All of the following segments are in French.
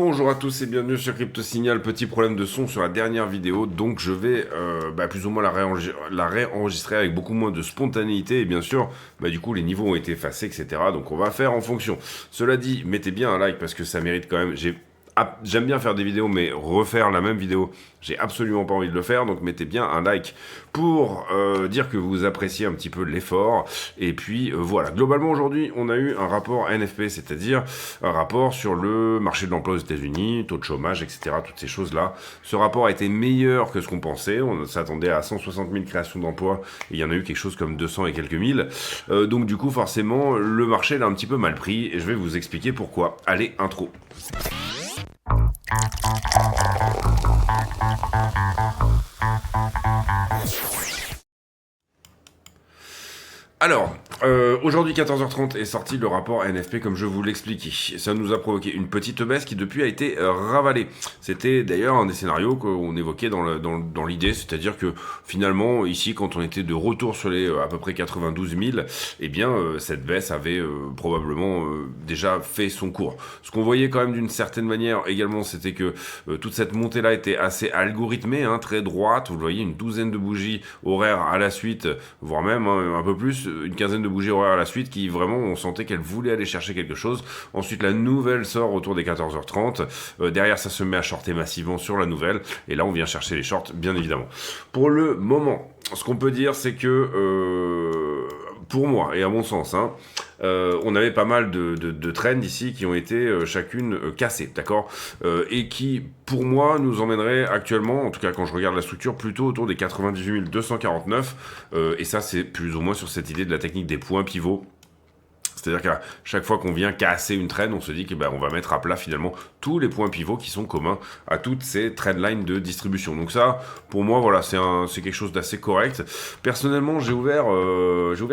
Bonjour à tous et bienvenue sur Crypto Signal. Petit problème de son sur la dernière vidéo, donc je vais plus ou moins la réenregistrer avec beaucoup moins de spontanéité et bien sûr, du coup les niveaux ont été effacés, etc. Donc on va faire en fonction. Cela dit, mettez bien un like parce que ça mérite quand même. J'aime bien faire des vidéos, mais refaire la même vidéo, j'ai absolument pas envie de le faire. Donc mettez bien un like pour dire que vous appréciez un petit peu l'effort. Et puis voilà, globalement aujourd'hui, on a eu un rapport NFP, c'est-à-dire un rapport sur le marché de l'emploi aux États-Unis, taux de chômage, etc. Toutes ces choses-là. Ce rapport a été meilleur que ce qu'on pensait. On s'attendait à 160 000 créations d'emplois et il y en a eu quelque chose comme 200 et quelques mille. Donc du coup, forcément, le marché l'a un petit peu mal pris et je vais vous expliquer pourquoi. Allez, intro. Alors, aujourd'hui 14h30 est sorti le rapport NFP comme je vous l'expliquais. Ça nous a provoqué une petite baisse qui depuis a été ravalée. C'était d'ailleurs un des scénarios qu'on évoquait dans l'idée, c'est-à-dire que finalement ici quand on était de retour sur les à peu près 92 000, eh bien cette baisse avait probablement déjà fait son cours. Ce qu'on voyait quand même d'une certaine manière également, c'était que toute cette montée-là était assez algorithmée, très droite. Vous le voyez, une douzaine de bougies horaires à la suite, voire même un peu plus, une quinzaine de bougies horaires à la suite qui vraiment on sentait qu'elle voulait aller chercher quelque chose. Ensuite la nouvelle sort autour des 14h30, derrière ça se met à shorter massivement sur la nouvelle et là on vient chercher les shorts bien évidemment. Pour le moment, ce qu'on peut dire c'est que pour moi et à mon sens, on avait pas mal de trends ici qui ont été chacune cassées, d'accord, et qui, pour moi, nous emmèneraient actuellement, en tout cas quand je regarde la structure, plutôt autour des 98 249, et ça c'est plus ou moins sur cette idée de la technique des points pivots. C'est-à-dire qu'à chaque fois qu'on vient casser une trend, on se dit que on va mettre à plat finalement tous les points pivots qui sont communs à toutes ces trendlines de distribution. Donc ça, pour moi, voilà, c'est quelque chose d'assez correct. Personnellement, j'ai ouvert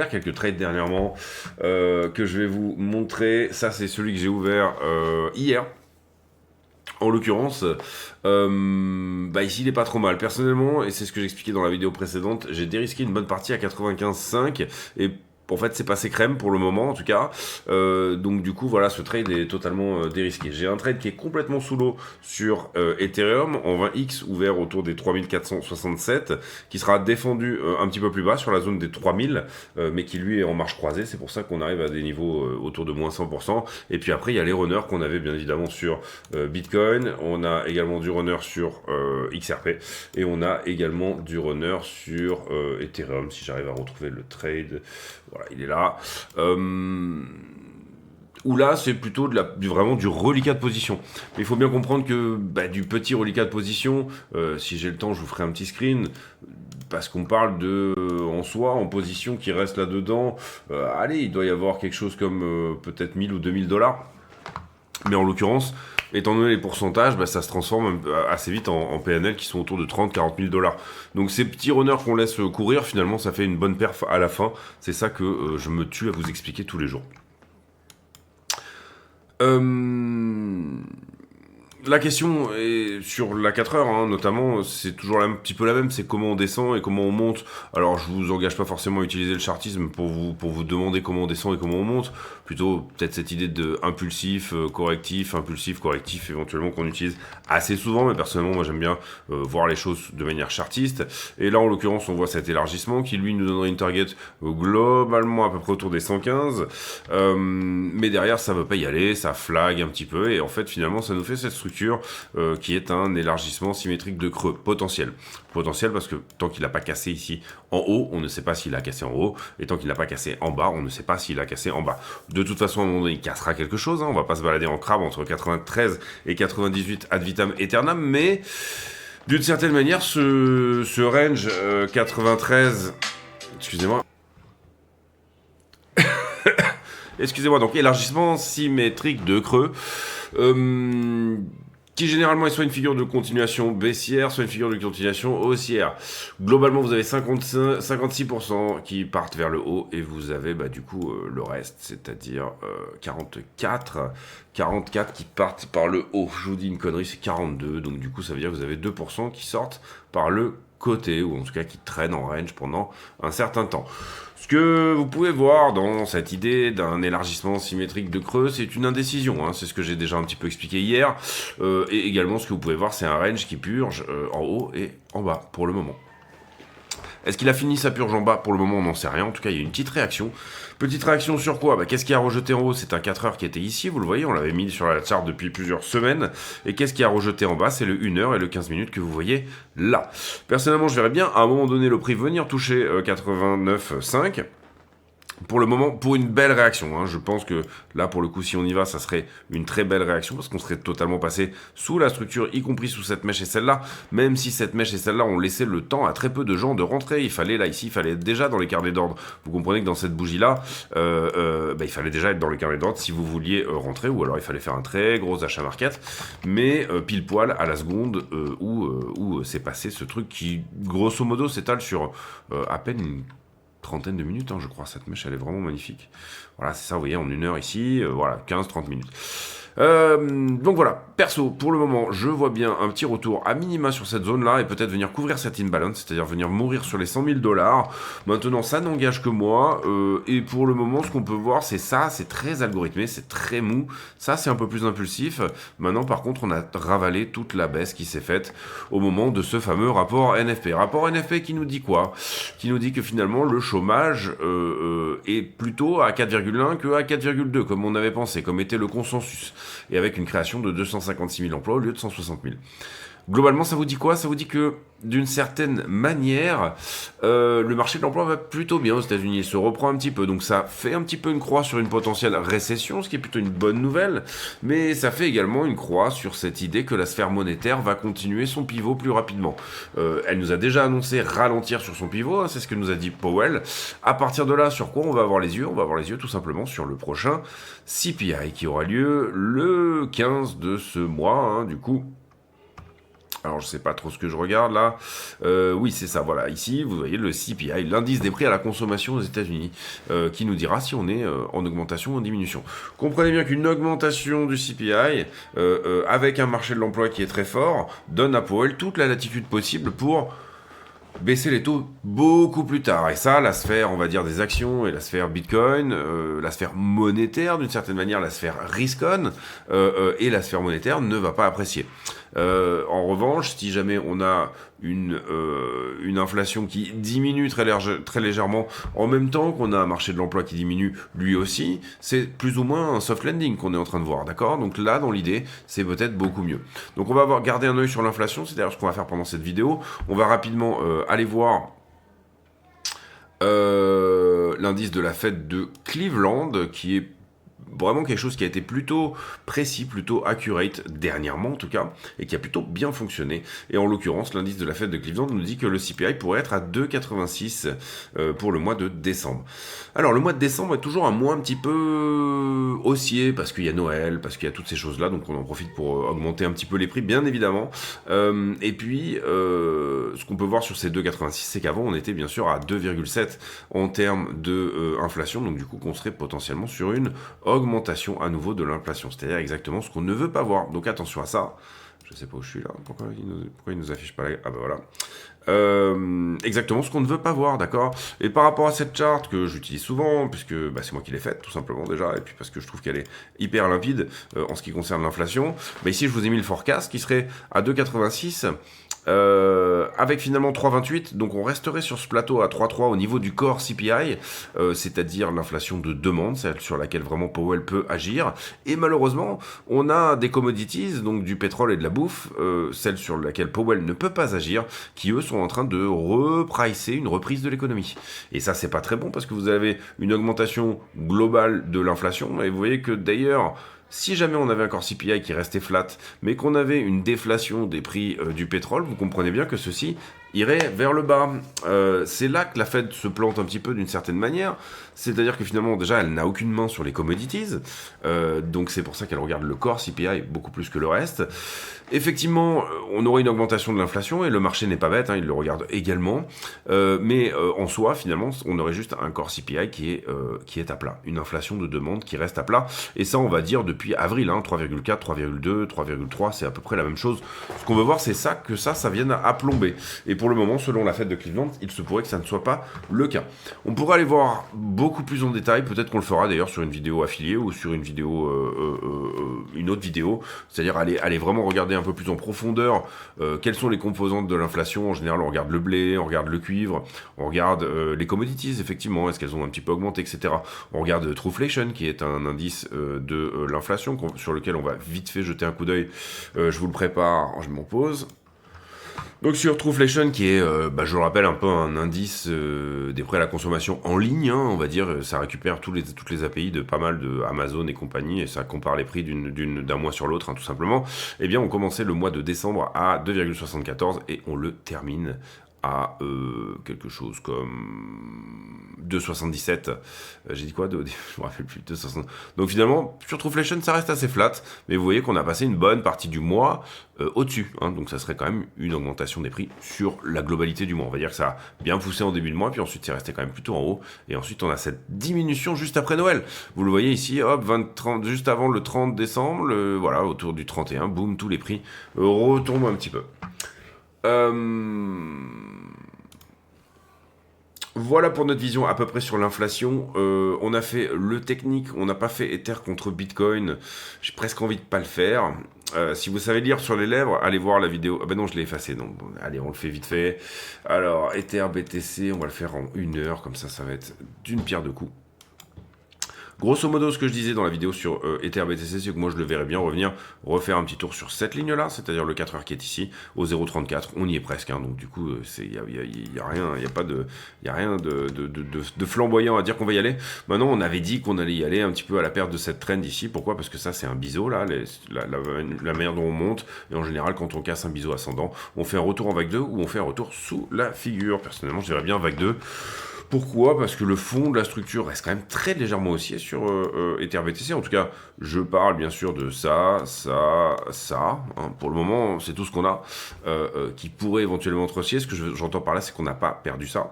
quelques trades dernièrement que je vais vous montrer. Ça, c'est celui que j'ai ouvert hier. En l'occurrence, ici il est pas trop mal. Personnellement, et c'est ce que j'expliquais dans la vidéo précédente, j'ai dérisqué une bonne partie à 95,5 et en fait, c'est passé crème pour le moment, en tout cas. Donc, du coup, voilà, ce trade est totalement dérisqué. J'ai un trade qui est complètement sous l'eau sur Ethereum en 20x, ouvert autour des 3467, qui sera défendu un petit peu plus bas sur la zone des 3000, mais qui lui est en marche croisée. C'est pour ça qu'on arrive à des niveaux autour de moins 100%. Et puis après, il y a les runners qu'on avait bien évidemment sur Bitcoin. On a également du runner sur XRP. Et on a également du runner sur Ethereum, si j'arrive à retrouver le trade. Voilà, il est là. Où là, c'est plutôt vraiment du reliquat de position. Mais il faut bien comprendre que du petit reliquat de position, si j'ai le temps, je vous ferai un petit screen, parce qu'on parle en soi, en position qui reste là-dedans. Allez, il doit y avoir quelque chose comme peut-être 1000 ou 2000 dollars. Mais en l'occurrence, étant donné les pourcentages, ça se transforme assez vite en PNL qui sont autour de 30-40 000 dollars. Donc ces petits runners qu'on laisse courir, finalement, ça fait une bonne perf à la fin. C'est ça que je me tue à vous expliquer tous les jours. La question est sur la 4 heures, notamment, c'est toujours un petit peu la même, c'est comment on descend et comment on monte. Alors je vous engage pas forcément à utiliser le chartisme pour vous demander comment on descend et comment on monte, plutôt peut-être cette idée de impulsif, correctif, éventuellement qu'on utilise assez souvent, mais personnellement moi j'aime bien voir les choses de manière chartiste. Et là en l'occurrence on voit cet élargissement qui lui nous donnerait une target globalement à peu près autour des 115, mais derrière ça veut pas y aller, ça flag un petit peu et en fait finalement ça nous fait cette structure qui est un élargissement symétrique de creux potentiel parce que tant qu'il n'a pas cassé ici en haut, on ne sait pas s'il a cassé en haut, et tant qu'il n'a pas cassé en bas, on ne sait pas s'il a cassé en bas. De toute façon, à un moment donné, il cassera quelque chose, on va pas se balader en crabe entre 93 et 98 ad vitam aeternam, mais d'une certaine manière, ce range 93, excusez-moi, donc élargissement symétrique de creux, qui généralement est soit une figure de continuation baissière, soit une figure de continuation haussière. Globalement, vous avez 56% qui partent vers le haut, et vous avez du coup le reste, c'est-à-dire 44 qui partent par le haut. Je vous dis une connerie, c'est 42, donc du coup ça veut dire que vous avez 2% qui sortent par le côté, ou en tout cas qui traîne en range pendant un certain temps. Ce que vous pouvez voir dans cette idée d'un élargissement symétrique de creux, c'est une indécision, hein, c'est ce que j'ai déjà un petit peu expliqué hier, et également ce que vous pouvez voir, c'est un range qui purge en haut et en bas pour le moment. Est-ce qu'il a fini sa purge en bas? Pour le moment, on n'en sait rien. En tout cas, il y a une petite réaction. Petite réaction sur quoi? Qu'est-ce qui a rejeté en haut? C'est un 4 heures qui était ici, vous le voyez, on l'avait mis sur la charte depuis plusieurs semaines. Et qu'est-ce qui a rejeté en bas? C'est le 1 heure et le 15 minutes que vous voyez là. Personnellement, je verrais bien à un moment donné le prix venir toucher 89,5. Pour le moment, pour une belle réaction, hein. Je pense que là, pour le coup, si on y va, ça serait une très belle réaction parce qu'on serait totalement passé sous la structure, y compris sous cette mèche et celle-là. Même si cette mèche et celle-là ont laissé le temps à très peu de gens de rentrer. Il fallait là, ici, il fallait être déjà dans les carnets d'ordre. Vous comprenez que dans cette bougie-là, il fallait déjà être dans les carnets d'ordre si vous vouliez rentrer, ou alors il fallait faire un très gros achat market. Mais pile poil à la seconde où s'est passé ce truc qui, grosso modo, s'étale sur à peine une trentaine de minutes, hein, je crois. Cette mèche, elle est vraiment magnifique. Voilà, c'est ça, vous voyez, en 1 heure ici, voilà, 15-30 minutes. Donc voilà, perso, pour le moment, je vois bien un petit retour à minima sur cette zone-là et peut-être venir couvrir cette imbalance, c'est-à-dire venir mourir sur les 100 000 $. Maintenant, ça n'engage que moi, et pour le moment, ce qu'on peut voir, c'est ça, c'est très algorithmé, c'est très mou, ça, c'est un peu plus impulsif. Maintenant, par contre, on a ravalé toute la baisse qui s'est faite au moment de ce fameux rapport NFP. Rapport NFP qui nous dit quoi? Qui nous dit que finalement, le chômage est plutôt à 4,1 que à 4,2, comme on avait pensé, comme était le consensus. Et avec une création de 256 000 emplois au lieu de 160 000. Globalement, ça vous dit quoi? Ça vous dit que, d'une certaine manière, le marché de l'emploi va plutôt bien aux États-Unis. Il se reprend un petit peu. Donc ça fait un petit peu une croix sur une potentielle récession, ce qui est plutôt une bonne nouvelle. Mais ça fait également une croix sur cette idée que la sphère monétaire va continuer son pivot plus rapidement. Elle nous a déjà annoncé ralentir sur son pivot, hein, c'est ce que nous a dit Powell. À partir de là, sur quoi on va avoir les yeux? On va avoir les yeux tout simplement sur le prochain CPI qui aura lieu le 15 de ce mois, hein, du coup. Alors, je sais pas trop ce que je regarde là. Oui, c'est ça, voilà. Ici, vous voyez le CPI, l'indice des prix à la consommation aux États-Unis, qui nous dira si on est en augmentation ou en diminution. Comprenez bien qu'une augmentation du CPI, avec un marché de l'emploi qui est très fort, donne à Powell toute la latitude possible pour baisser les taux beaucoup plus tard. Et ça, la sphère, on va dire, des actions et la sphère Bitcoin, la sphère monétaire, d'une certaine manière, la sphère risk-on, et la sphère monétaire ne va pas apprécier. En revanche, si jamais on a une inflation qui diminue très légèrement en même temps qu'on a un marché de l'emploi qui diminue lui aussi, c'est plus ou moins un soft landing qu'on est en train de voir, d'accord? Donc là, dans l'idée, c'est peut-être beaucoup mieux. Donc on va garder un œil sur l'inflation, c'est d'ailleurs ce qu'on va faire pendant cette vidéo. On va rapidement aller voir l'indice de la Fed de Cleveland, qui est vraiment quelque chose qui a été plutôt précis, plutôt accurate, dernièrement en tout cas, et qui a plutôt bien fonctionné. Et en l'occurrence, l'indice de la Fed de Cleveland nous dit que le CPI pourrait être à 2,86 pour le mois de décembre. Alors, le mois de décembre est toujours un mois un petit peu haussier, parce qu'il y a Noël, parce qu'il y a toutes ces choses-là, donc on en profite pour augmenter un petit peu les prix, bien évidemment. Et puis, ce qu'on peut voir sur ces 2,86, c'est qu'avant, on était bien sûr à 2,7 en termes d'inflation, donc du coup, qu'on serait potentiellement sur une augmentation à nouveau de l'inflation, c'est-à-dire exactement ce qu'on ne veut pas voir. Donc attention à ça. Je sais pas où je suis là. Pourquoi il nous affiche pas la... Ah bah voilà. Exactement ce qu'on ne veut pas voir, d'accord? Et par rapport à cette charte que j'utilise souvent, puisque c'est moi qui l'ai faite tout simplement déjà, et puis parce que je trouve qu'elle est hyper limpide en ce qui concerne l'inflation, ici je vous ai mis le forecast qui serait à 2,86 avec finalement 3,28, donc on resterait sur ce plateau à 3,3 au niveau du core CPI, c'est-à-dire l'inflation de demande, celle sur laquelle vraiment Powell peut agir, et malheureusement on a des commodities, donc du pétrole et de la bouffe, celle sur laquelle Powell ne peut pas agir, qui eux sont en train de repricer une reprise de l'économie. Et ça c'est pas très bon parce que vous avez une augmentation globale de l'inflation, et vous voyez que d'ailleurs, si jamais on avait un core CPI qui restait flat, mais qu'on avait une déflation des prix du pétrole, vous comprenez bien que ceci irait vers le bas. C'est là que la Fed se plante un petit peu d'une certaine manière, c'est-à-dire que finalement déjà elle n'a aucune main sur les commodities, donc c'est pour ça qu'elle regarde le core CPI beaucoup plus que le reste. Effectivement, on aurait une augmentation de l'inflation et le marché n'est pas bête, il le regarde également, mais en soi finalement on aurait juste un core CPI qui est à plat, une inflation de demande qui reste à plat, et ça on va dire depuis avril, 3,4, 3,2, 3,3, c'est à peu près la même chose. Ce qu'on veut voir c'est ça, que ça vienne à plomber. Et pour le moment, selon la Fed de Cleveland, il se pourrait que ça ne soit pas le cas. On pourra aller voir beaucoup plus en détail, peut-être qu'on le fera d'ailleurs sur une vidéo affiliée ou sur une vidéo, une autre vidéo, c'est-à-dire aller vraiment regarder un peu plus en profondeur quelles sont les composantes de l'inflation. En général, on regarde le blé, on regarde le cuivre, on regarde les commodities, effectivement, est-ce qu'elles ont un petit peu augmenté, etc. On regarde Trueflation, qui est un indice de l'inflation sur lequel on va vite fait jeter un coup d'œil. Je vous le prépare, je m'en pose. Donc sur Trueflation, qui est, je le rappelle, un peu un indice des prêts à la consommation en ligne, hein, on va dire, ça récupère toutes les API de pas mal de Amazon et compagnie, et ça compare les prix d'un mois sur l'autre, hein, tout simplement. Eh bien, on commençait le mois de décembre à 2,74 et on le termine à quelque chose comme 2,77. J'ai dit quoi Je me rappelle plus. 2,60. Donc finalement, sur Trueflation, ça reste assez flat, mais vous voyez qu'on a passé une bonne partie du mois au-dessus. Hein, donc ça serait quand même une augmentation des prix sur la globalité du mois. On va dire que ça a bien poussé en début de mois, puis ensuite c'est resté quand même plutôt en haut. Et ensuite on a cette diminution juste après Noël. Vous le voyez ici, hop, 30, juste avant le 30 décembre, voilà, autour du 31, boum, tous les prix retombent un petit peu. Voilà pour notre vision à peu près sur l'inflation. On a fait le technique, on n'a pas fait Ether contre Bitcoin. J'ai presque envie de pas le faire. Si vous savez lire sur les lèvres, allez voir la vidéo. Ah ben non, je l'ai effacé. Donc bon, allez, on le fait vite fait. Alors, Ether BTC, on va le faire en 1 heure. Comme ça va être d'une pierre deux coups. Grosso modo, ce que je disais dans la vidéo sur Ether BTC, c'est que moi je le verrais bien refaire un petit tour sur cette ligne-là, c'est-à-dire le 4 heures qui est ici, au 0,34. On y est presque, hein, donc du coup, il y a rien, de flamboyant à dire qu'on va y aller. Maintenant, on avait dit qu'on allait y aller un petit peu à la perte de cette trend ici. Pourquoi ? Parce que ça, c'est un biseau, là, la manière dont on monte. Et en général, quand on casse un biseau ascendant, on fait un retour en vague 2 ou on fait un retour sous la figure. Personnellement, je dirais bien vague 2. Pourquoi ? Parce que le fond de la structure reste quand même très légèrement haussier sur Ether BTC. En tout cas, je parle bien sûr de ça. Hein. Pour le moment, c'est tout ce qu'on a qui pourrait éventuellement être haussier. Ce que j'entends par là, c'est qu'on n'a pas perdu ça.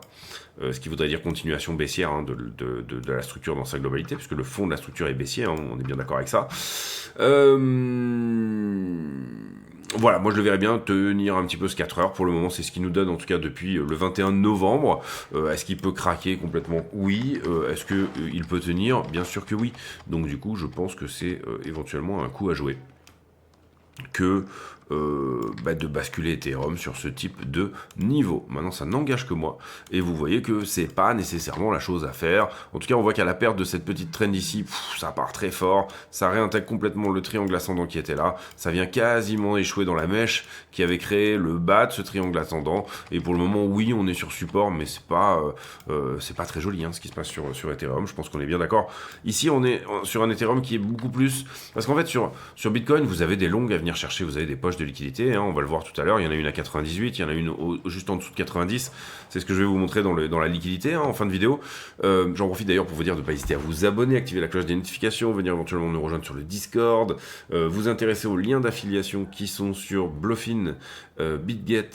Ce qui voudrait dire continuation baissière, hein, de la structure dans sa globalité, puisque le fond de la structure est baissier, hein, on est bien d'accord avec ça. Voilà, moi je le verrais bien tenir un petit peu ce 4 heures. Pour le moment, c'est ce qu'il nous donne, en tout cas depuis le 21 novembre. Est-ce qu'il peut craquer complètement ? Oui. Est-ce qu'il peut tenir ? Bien sûr que oui. Donc du coup, je pense que c'est éventuellement un coup à jouer que de basculer Ethereum sur ce type de niveau. Maintenant, ça n'engage que moi, et vous voyez que c'est pas nécessairement la chose à faire. En tout cas, on voit qu'à la perte de cette petite trend ici, ça part très fort, ça réintègre complètement le triangle ascendant qui était là, ça vient quasiment échouer dans la mèche qui avait créé le bas de ce triangle ascendant, et pour le moment, oui, on est sur support, mais c'est pas très joli, hein, ce qui se passe sur Ethereum. Je pense qu'on est bien d'accord. Ici, on est sur un Ethereum qui est beaucoup plus, parce qu'en fait, sur Bitcoin, vous avez des longues à venir chercher, vous avez des poches de liquidité, hein, on va le voir tout à l'heure, il y en a une à 98, il y en a une juste en dessous de 90, c'est ce que je vais vous montrer dans la liquidité, hein, en fin de vidéo. J'en profite d'ailleurs pour vous dire de ne pas hésiter à vous abonner, activer la cloche des notifications, venir éventuellement nous rejoindre sur le Discord, vous intéresser aux liens d'affiliation qui sont sur Bluffin, BitGet,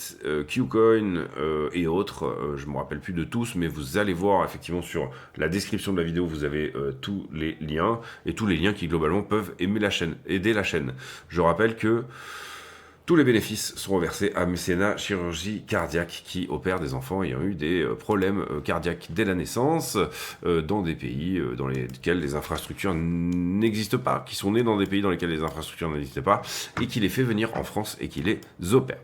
Qcoin et autres, je ne me rappelle plus de tous, mais vous allez voir effectivement sur la description de la vidéo, vous avez tous les liens, et tous les liens qui globalement peuvent aider la chaîne. Je rappelle que tous les bénéfices sont reversés à Mécénat Chirurgie Cardiaque qui opère des enfants ayant eu des problèmes cardiaques dès la naissance dans des pays dans lesquels les infrastructures n'existent pas, qui sont nés dans des pays dans lesquels les infrastructures n'existaient pas et qui les fait venir en France et qui les opère.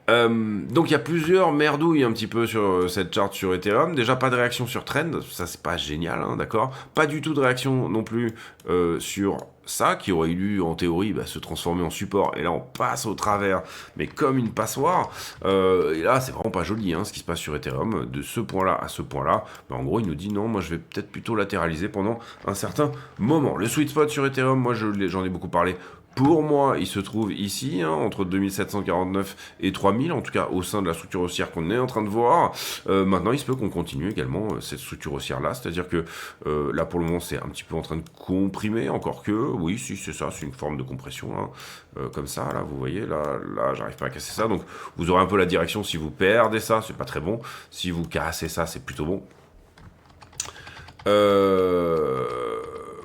Donc il y a plusieurs merdouilles un petit peu sur cette charte sur Ethereum. Déjà pas de réaction sur Trend, ça c'est pas génial, hein, d'accord. Pas du tout de réaction non plus sur ça, qui aurait dû en théorie se transformer en support. Et là on passe au travers, mais comme une passoire. Et là c'est vraiment pas joli, hein, ce qui se passe sur Ethereum. De ce point-là à ce point-là, en gros il nous dit non, moi je vais peut-être plutôt latéraliser pendant un certain moment. Le sweet spot sur Ethereum, moi j'en ai beaucoup parlé. Pour moi, il se trouve ici, hein, entre 2749 et 3000, en tout cas au sein de la structure haussière qu'on est en train de voir. Maintenant, il se peut qu'on continue également cette structure haussière-là, c'est-à-dire que là, pour le moment, c'est un petit peu en train de comprimer, encore que, oui, si, c'est ça, c'est une forme de compression, hein, comme ça, là, vous voyez, là, j'arrive pas à casser ça, donc vous aurez un peu la direction. Si vous perdez ça, c'est pas très bon. Si vous cassez ça, c'est plutôt bon.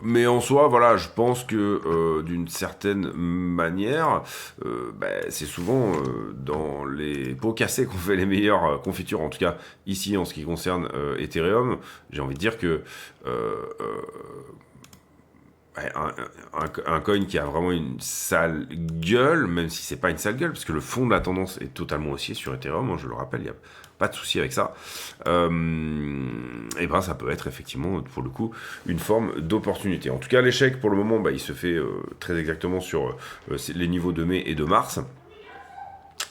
Mais en soi, voilà, je pense que d'une certaine manière, c'est souvent dans les pots cassés qu'on fait les meilleures confitures, en tout cas ici en ce qui concerne Ethereum. J'ai envie de dire que ouais, un coin qui a vraiment une sale gueule, même si c'est pas une sale gueule, parce que le fond de la tendance est totalement haussier sur Ethereum, hein, je le rappelle, il n'y a pas de souci avec ça. Et ben ça peut être effectivement, pour le coup, une forme d'opportunité. En tout cas, l'échec, pour le moment, il se fait très exactement sur les niveaux de mai et de mars.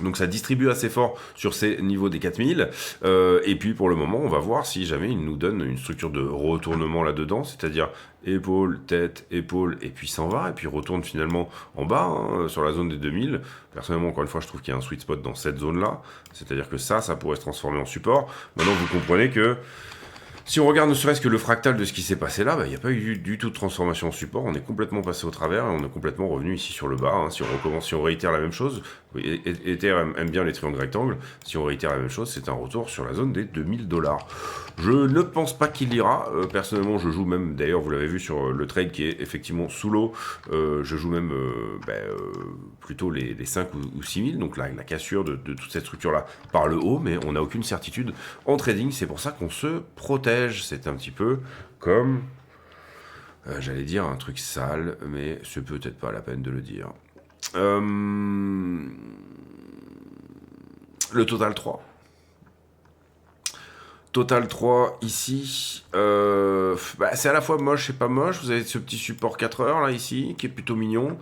Donc ça distribue assez fort sur ces niveaux des 4000. Et puis pour le moment, on va voir si jamais il nous donne une structure de retournement là-dedans, c'est-à-dire épaule, tête, épaule, et puis s'en va, et puis retourne finalement en bas, hein, sur la zone des 2000. Personnellement, encore une fois, je trouve qu'il y a un sweet spot dans cette zone-là, c'est-à-dire que ça pourrait se transformer en support. Maintenant, vous comprenez que si on regarde ne serait-ce que le fractal de ce qui s'est passé là, il n'y a pas eu du tout de transformation en support, on est complètement passé au travers et on est complètement revenu ici sur le bas. Hein. Si on recommence, si on réitère la même chose, Ether aime bien les triangles rectangles, si on réitère la même chose, c'est un retour sur la zone des 2000$. Je ne pense pas qu'il ira, personnellement je joue même, d'ailleurs vous l'avez vu sur le trade qui est effectivement sous l'eau, je joue même plutôt les 5 ou 6000, donc la cassure de toute cette structure-là par le haut, mais on n'a aucune certitude en trading, c'est pour ça qu'on se protège, c'est un petit peu comme, j'allais dire un truc sale, mais c'est peut-être pas la peine de le dire. Le total 3. Total 3 ici, c'est à la fois moche et pas moche. Vous avez ce petit support 4 heures là ici qui est plutôt mignon.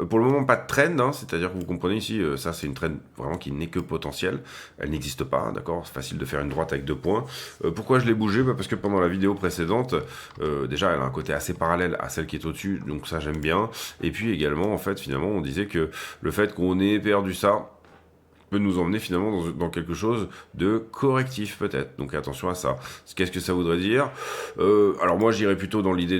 Pour le moment pas de trend, hein, c'est-à-dire que vous comprenez ici, ça c'est une trend vraiment qui n'est que potentielle. Elle n'existe pas, hein, d'accord. C'est facile de faire une droite avec 2 points. Pourquoi je l'ai bougé? Parce que pendant la vidéo précédente, déjà elle a un côté assez parallèle à celle qui est au-dessus, donc ça j'aime bien. Et puis également en fait finalement on disait que le fait qu'on ait perdu ça peut nous emmener finalement dans quelque chose de correctif peut-être. Donc attention à ça. Qu'est-ce que ça voudrait dire? Alors moi j'irais plutôt dans l'idée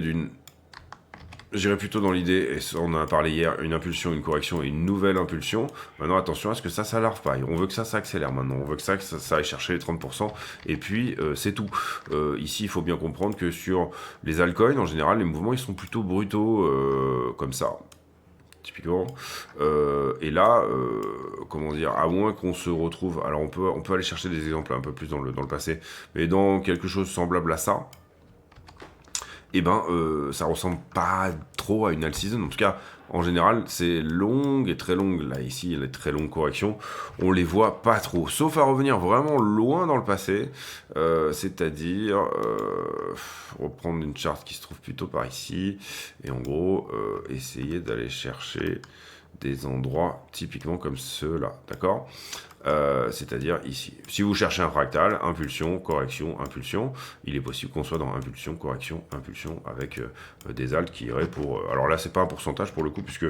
et ça, on en a parlé hier, une impulsion, une correction et une nouvelle impulsion. Maintenant attention à ce que ça s'alarve pas. On veut que ça s'accélère maintenant. On veut que ça aille chercher les 30%. Et puis c'est tout. Ici il faut bien comprendre que sur les altcoins en général les mouvements ils sont plutôt brutaux comme ça. Typiquement. Et là, comment dire, à moins qu'on se retrouve, alors on peut aller chercher des exemples un peu plus dans le passé, mais dans quelque chose semblable à ça, ça ressemble pas trop à une alt season. En tout cas, en général, c'est longue et très longue. Là, ici, les très longues corrections, on les voit pas trop. Sauf à revenir vraiment loin dans le passé, c'est-à-dire reprendre une charte qui se trouve plutôt par ici, et en gros, essayer d'aller chercher des endroits typiquement comme ceux-là, d'accord? C'est-à-dire ici. Si vous cherchez un fractal, impulsion, correction, impulsion, il est possible qu'on soit dans impulsion, correction, impulsion, avec des alts qui iraient pour... alors là, c'est pas un pourcentage pour le coup, puisque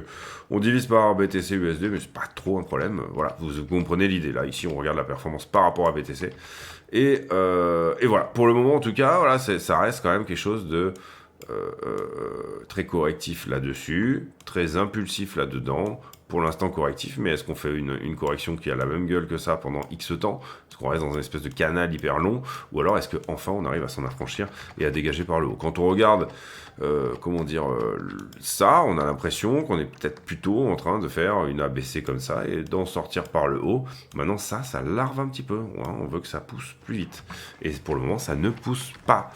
on divise par BTC USD, mais c'est pas trop un problème. Voilà, vous comprenez l'idée. Là, ici, on regarde la performance par rapport à BTC. Et voilà, pour le moment, en tout cas, voilà, ça reste quand même quelque chose de... très correctif là-dessus, très impulsif là-dedans, pour l'instant correctif, mais est-ce qu'on fait une correction qui a la même gueule que ça pendant X temps? Est-ce qu'on reste dans une espèce de canal hyper long? Ou alors est-ce qu'enfin on arrive à s'en affranchir et à dégager par le haut? Quand on regarde, ça, on a l'impression qu'on est peut-être plutôt en train de faire une ABC comme ça et d'en sortir par le haut. Maintenant ça larve un petit peu, hein, on veut que ça pousse plus vite. Et pour le moment ça ne pousse pas.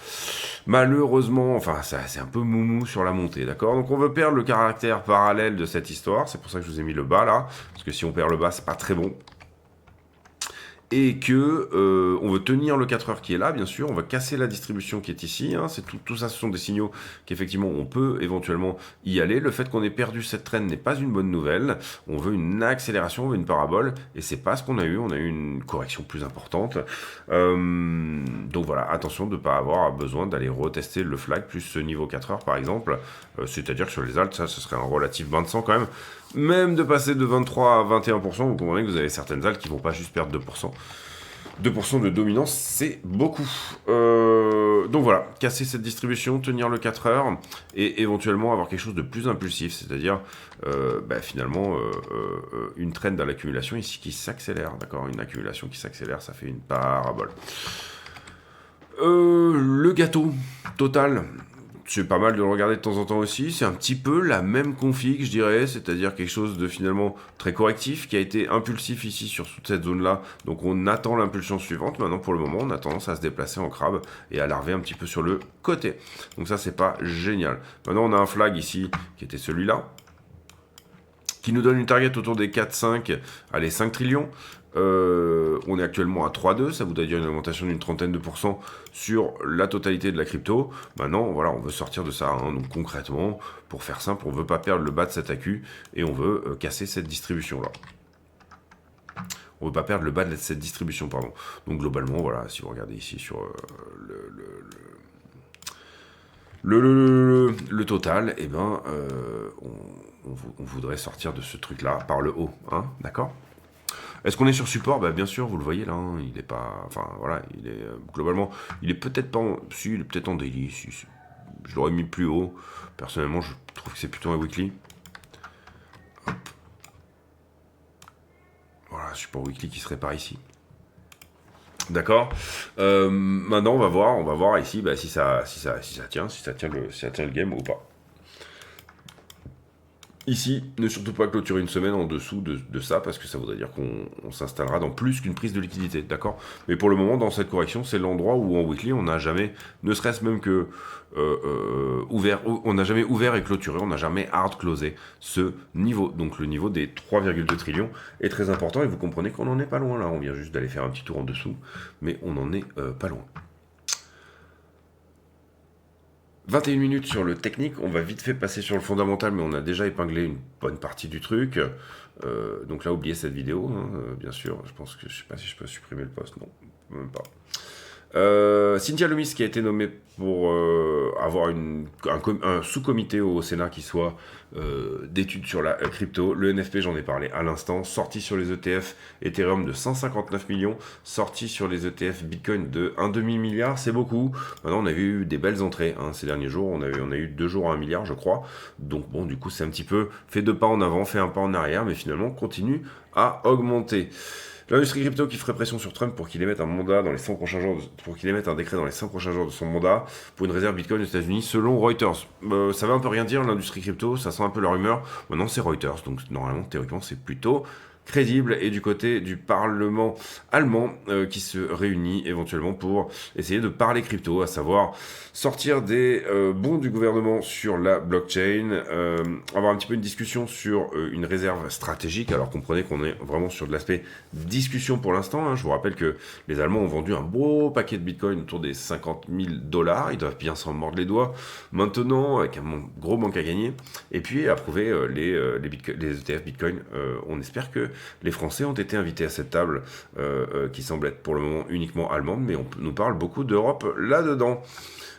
Malheureusement, enfin c'est un peu moumou sur la montée, d'accord? Donc on veut perdre le caractère parallèle de cette histoire, c'est pour ça que je vous ai mis le bas là, parce que si on perd le bas c'est pas très bon. Et que on veut tenir le 4 heures qui est là, bien sûr, on va casser la distribution qui est ici, hein, c'est tout ça, ce sont des signaux qu'effectivement on peut éventuellement y aller. Le fait qu'on ait perdu cette traîne n'est pas une bonne nouvelle, on veut une accélération, on veut une parabole, et c'est pas ce qu'on a eu une correction plus importante. Donc voilà, attention de ne pas avoir besoin d'aller retester le flag plus ce niveau 4 heures par exemple, c'est-à-dire que sur les alts, ça ce serait un relatif bain de sang quand même. Même de passer de 23 à 21%, vous comprenez que vous avez certaines alts qui vont pas juste perdre 2%. 2% de dominance, c'est beaucoup. Donc voilà, casser cette distribution, tenir le 4 heures, et éventuellement avoir quelque chose de plus impulsif, c'est-à-dire finalement une trend à l'accumulation ici qui s'accélère, d'accord? Une accumulation qui s'accélère, ça fait une parabole. Le gâteau total... c'est pas mal de le regarder de temps en temps aussi. C'est un petit peu la même config, je dirais, c'est-à-dire quelque chose de finalement très correctif, qui a été impulsif ici sur toute cette zone-là. Donc on attend l'impulsion suivante. Maintenant, pour le moment, on a tendance à se déplacer en crabe et à larver un petit peu sur le côté. Donc ça, c'est pas génial. Maintenant, on a un flag ici, qui était celui-là, qui nous donne une target autour des 4-5, allez, 5 trillions. On est actuellement à 3,2, ça voudrait dire une augmentation d'une trentaine de pourcents sur la totalité de la crypto. Maintenant, voilà, on veut sortir de ça. Hein. Donc concrètement, pour faire simple, on veut pas perdre le bas de cette AQ et on veut casser cette distribution-là. On veut pas perdre le bas de cette distribution, pardon. Donc globalement, voilà, si vous regardez ici sur le total, eh ben, on voudrait sortir de ce truc-là par le haut, hein, d'accord ? Est-ce qu'on est sur support ? Bah, bien sûr, vous le voyez là, hein, il est pas... Enfin, voilà, il est... globalement, il est peut-être pas en... Si, il est peut-être en daily, si, je l'aurais mis plus haut. Personnellement, je trouve que c'est plutôt un weekly. Hop. Voilà, support weekly qui serait par ici. D'accord. Maintenant, on va voir ici si ça tient le game ou pas. Ici, ne surtout pas clôturer une semaine en dessous de ça, parce que ça voudrait dire qu'on s'installera dans plus qu'une prise de liquidité, d'accord ? Mais pour le moment, dans cette correction, c'est l'endroit où en weekly, on n'a jamais, ne serait-ce même que ouvert, on n'a jamais ouvert et clôturé, on n'a jamais hard closé ce niveau. Donc le niveau des 3,2 trillions est très important, et vous comprenez qu'on n'en est pas loin là, on vient juste d'aller faire un petit tour en dessous, mais on n'en est pas loin. 21 minutes sur le technique, on va vite fait passer sur le fondamental, mais on a déjà épinglé une bonne partie du truc. Donc là, oubliez cette vidéo, hein, bien sûr. Je pense que je sais pas si je peux supprimer le post, non, même pas. Cynthia Lemis qui a été nommée pour avoir un sous-comité au Sénat qui soit d'études sur la crypto. Le NFP, j'en ai parlé à l'instant, sorti sur les ETF Ethereum de 159 millions, sorti sur les ETF Bitcoin de 1,5 milliard, c'est beaucoup. Maintenant, on avait eu des belles entrées hein, ces derniers jours, on a eu 2 jours à 1 milliard, je crois. Donc bon, du coup, c'est un petit peu fait 2 pas en avant, fait un pas en arrière, mais finalement, continue à augmenter. L'industrie crypto qui ferait pression sur Trump pour qu'il émette un mandat dans les 100 prochains jours, pour qu'il émette un décret dans les 5 prochains jours de son mandat pour une réserve Bitcoin aux États-Unis, selon Reuters. Ça veut un peu rien dire, l'industrie crypto, ça sent un peu la rumeur. Maintenant, c'est Reuters, donc normalement, théoriquement, c'est plutôt crédible, et du côté du Parlement allemand qui se réunit éventuellement pour essayer de parler crypto, à savoir sortir des bons du gouvernement sur la blockchain, avoir un petit peu une discussion sur une réserve stratégique. Alors comprenez qu'on est vraiment sur de l'aspect discussion pour l'instant, hein. Je vous rappelle que les Allemands ont vendu un beau paquet de Bitcoin autour des 50 000 $, ils doivent bien s'en mordre les doigts maintenant, avec un gros manque à gagner, et puis approuver les ETF Bitcoin. On espère que les Français ont été invités à cette table qui semble être pour le moment uniquement allemande, mais on nous parle beaucoup d'Europe là-dedans.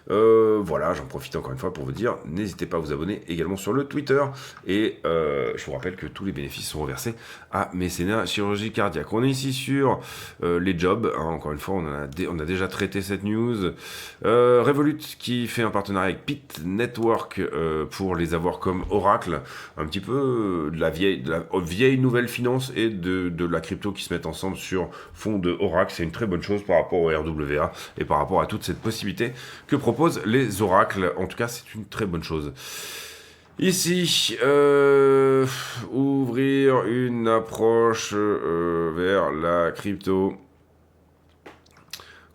Voilà, j'en profite encore une fois pour vous dire, n'hésitez pas à vous abonner également sur le Twitter, et je vous rappelle que tous les bénéfices sont reversés à Mécénat Chirurgie Cardiaque. On est ici sur les jobs, hein, encore une fois on a déjà traité cette news. Revolut qui fait un partenariat avec Pit Network pour les avoir comme Oracle, un petit peu de la vieille nouvelle finance et de la crypto qui se mettent ensemble sur fond de Oracle. C'est une très bonne chose par rapport au RWA et par rapport à toute cette possibilité que proposent les oracles. En tout cas, c'est une très bonne chose. Ici, ouvrir une approche vers la crypto.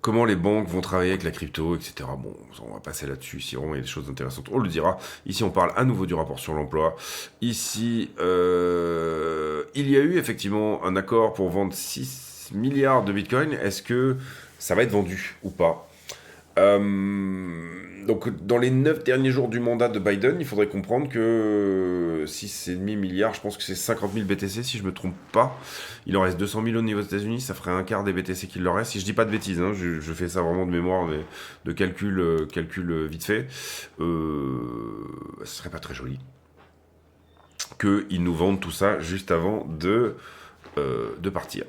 Comment les banques vont travailler avec la crypto, etc. Bon, on va passer là-dessus. Si vraiment il y a des choses intéressantes, on le dira. Ici, on parle à nouveau du rapport sur l'emploi. Ici, il y a eu effectivement un accord pour vendre 6 milliards de Bitcoin. Est-ce que ça va être vendu ou pas ? Donc dans les 9 derniers jours du mandat de Biden, il faudrait comprendre que 6,5 milliards, je pense que c'est 50 000 BTC si je me trompe pas. Il en reste 200 000 au niveau des États-Unis, ça ferait un quart des BTC qu'il leur reste. Si je dis pas de bêtises, hein, je fais ça vraiment de mémoire, mais de calcul vite fait. Ce serait pas très joli qu'ils nous vendent tout ça juste avant de partir.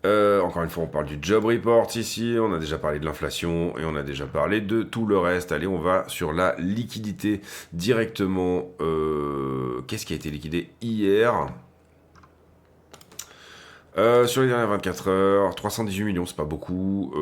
Encore une fois, on parle du job report ici, on a déjà parlé de l'inflation et on a déjà parlé de tout le reste. Allez, on va sur la liquidité directement. Qu'est-ce qui a été liquidé hier ? Sur les dernières 24 heures, 318 millions, c'est pas beaucoup.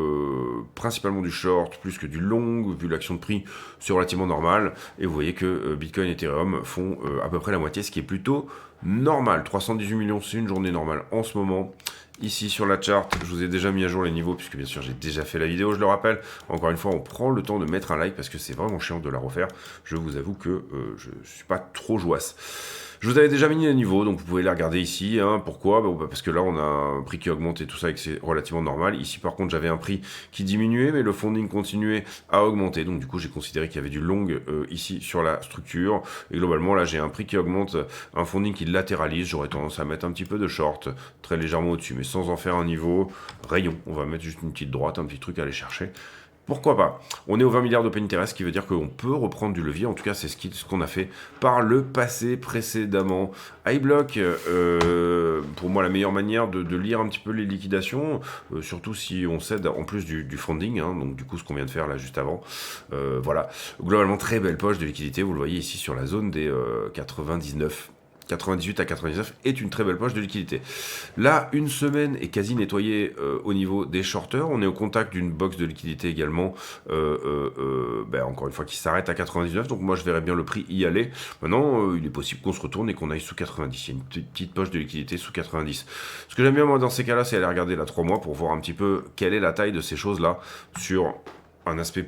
Principalement du short, plus que du long, vu l'action de prix, c'est relativement normal. Et vous voyez que Bitcoin et Ethereum font à peu près la moitié, ce qui est plutôt normal. 318 millions, c'est une journée normale en ce moment. Ici sur la chart, je vous ai déjà mis à jour les niveaux, puisque bien sûr j'ai déjà fait la vidéo, je le rappelle. Encore une fois, on prend le temps de mettre un like, parce que c'est vraiment chiant de la refaire. Je vous avoue que je suis pas trop joasse. Je vous avais déjà mis les niveaux, donc vous pouvez les regarder ici. Hein. Pourquoi ? Parce que là, on a un prix qui augmente et tout ça, et que c'est relativement normal. Ici, par contre, j'avais un prix qui diminuait, mais le funding continuait à augmenter. Donc, du coup, j'ai considéré qu'il y avait du long ici sur la structure. Et globalement, là, j'ai un prix qui augmente, un funding qui latéralise. J'aurais tendance à mettre un petit peu de short, très légèrement au-dessus, mais sans en faire un niveau rayon. On va mettre juste une petite droite, un petit truc à aller chercher. Pourquoi pas? On est aux 20 milliards d'open interest, ce qui veut dire qu'on peut reprendre du levier. En tout cas, c'est ce qu'on a fait par le passé précédemment. iBlock, pour moi, la meilleure manière de lire un petit peu les liquidations, surtout si on cède en plus du funding, hein, donc du coup, ce qu'on vient de faire là juste avant. Voilà. Globalement, très belle poche de liquidité. Vous le voyez ici sur la zone des 99. 98 à 99 est une très belle poche de liquidité. Là, une semaine est quasi nettoyée au niveau des shorters. On est au contact d'une box de liquidité également, encore une fois, qui s'arrête à 99. Donc moi, je verrais bien le prix y aller. Maintenant, il est possible qu'on se retourne et qu'on aille sous 90. Il y a une petite poche de liquidité sous 90. Ce que j'aime bien, moi, dans ces cas-là, c'est aller regarder la 3 mois pour voir un petit peu quelle est la taille de ces choses-là sur un aspect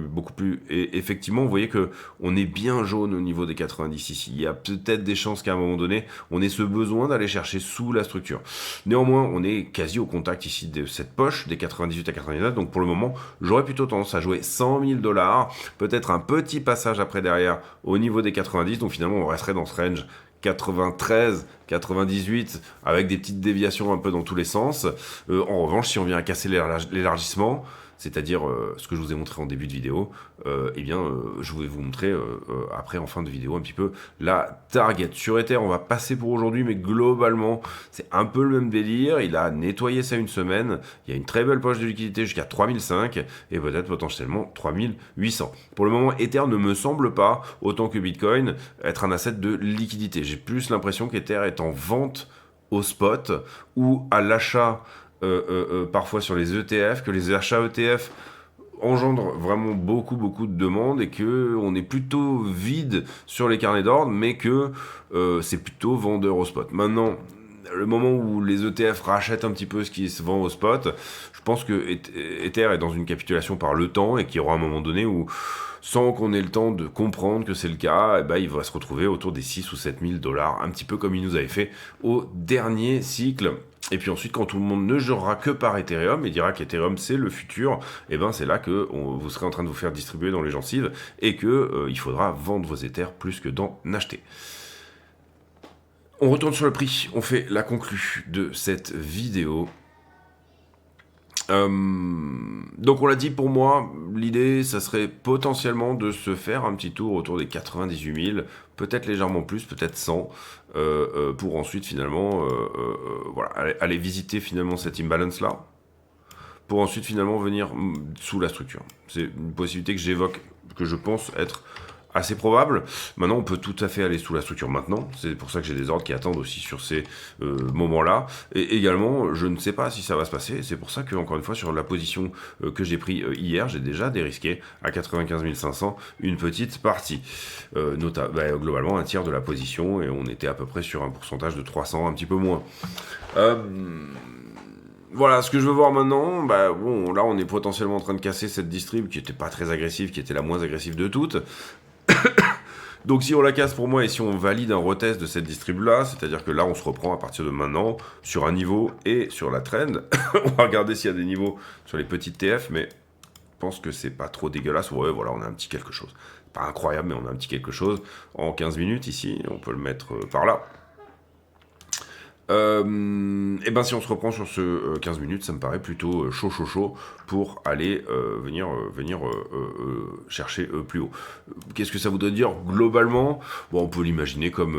beaucoup plus, et effectivement, vous voyez que on est bien jaune au niveau des 90 ici. Il y a peut-être des chances qu'à un moment donné, on ait ce besoin d'aller chercher sous la structure. Néanmoins, on est quasi au contact ici de cette poche des 98 à 99. Donc pour le moment, j'aurais plutôt tendance à jouer 100 000 $, peut-être un petit passage après derrière au niveau des 90. Donc finalement, on resterait dans ce range 93, 98, avec des petites déviations un peu dans tous les sens. En revanche, si on vient à casser l'élargissement, c'est-à-dire ce que je vous ai montré en début de vidéo, je vais vous montrer après en fin de vidéo un petit peu la target. Sur Ether, on va passer pour aujourd'hui, mais globalement, c'est un peu le même délire. Il a nettoyé ça une semaine. Il y a une très belle poche de liquidité jusqu'à 3005 et peut-être potentiellement 3800. Pour le moment, Ether ne me semble pas, autant que Bitcoin, être un asset de liquidité. J'ai plus l'impression qu'Ether est en vente au spot ou à l'achat parfois sur les ETF, que les achats ETF engendrent vraiment beaucoup de demandes et que on est plutôt vide sur les carnets d'ordre, mais que c'est plutôt vendeur au spot. Maintenant, le moment où les ETF rachètent un petit peu ce qui se vend au spot, je pense que Ether est dans une capitulation par le temps et qu'il y aura un moment donné où, sans qu'on ait le temps de comprendre que c'est le cas, il va se retrouver autour des 6 ou 7 000 $, un petit peu comme il nous avait fait au dernier cycle. Et puis ensuite, quand tout le monde ne jouera que par Ethereum et dira qu'Ethereum c'est le futur, c'est là que vous serez en train de vous faire distribuer dans les gencives et que il faudra vendre vos Ethers plus que d'en acheter. On retourne sur le prix, on fait la conclue de cette vidéo. Donc on l'a dit, pour moi, l'idée, ça serait potentiellement de se faire un petit tour autour des 98 000, peut-être légèrement plus, peut-être 100, pour ensuite finalement aller visiter finalement cet imbalance-là, pour ensuite finalement venir sous la structure. C'est une possibilité que j'évoque, que je pense être assez probable. Maintenant, on peut tout à fait aller sous la structure maintenant. C'est pour ça que j'ai des ordres qui attendent aussi sur ces moments-là. Et également, je ne sais pas si ça va se passer. C'est pour ça que, encore une fois, sur la position que j'ai pris hier, j'ai déjà dérisqué à 95 500 une petite partie. Globalement, un tiers de la position, et on était à peu près sur un pourcentage de 300, un petit peu moins. Voilà, ce que je veux voir maintenant, là on est potentiellement en train de casser cette distrib qui était pas très agressive, qui était la moins agressive de toutes. Donc si on la casse pour moi et si on valide un retest de cette distrib là, c'est-à-dire que là on se reprend à partir de maintenant sur un niveau et sur la trend, on va regarder s'il y a des niveaux sur les petites TF, mais je pense que c'est pas trop dégueulasse. Ouais, voilà, on a un petit quelque chose. Pas incroyable, mais on a un petit quelque chose. En 15 minutes ici, on peut le mettre par là. Si on se reprend sur ce 15 minutes, ça me paraît plutôt chaud pour aller venir chercher plus haut. Qu'est-ce que ça voudrait dire globalement ? On peut l'imaginer comme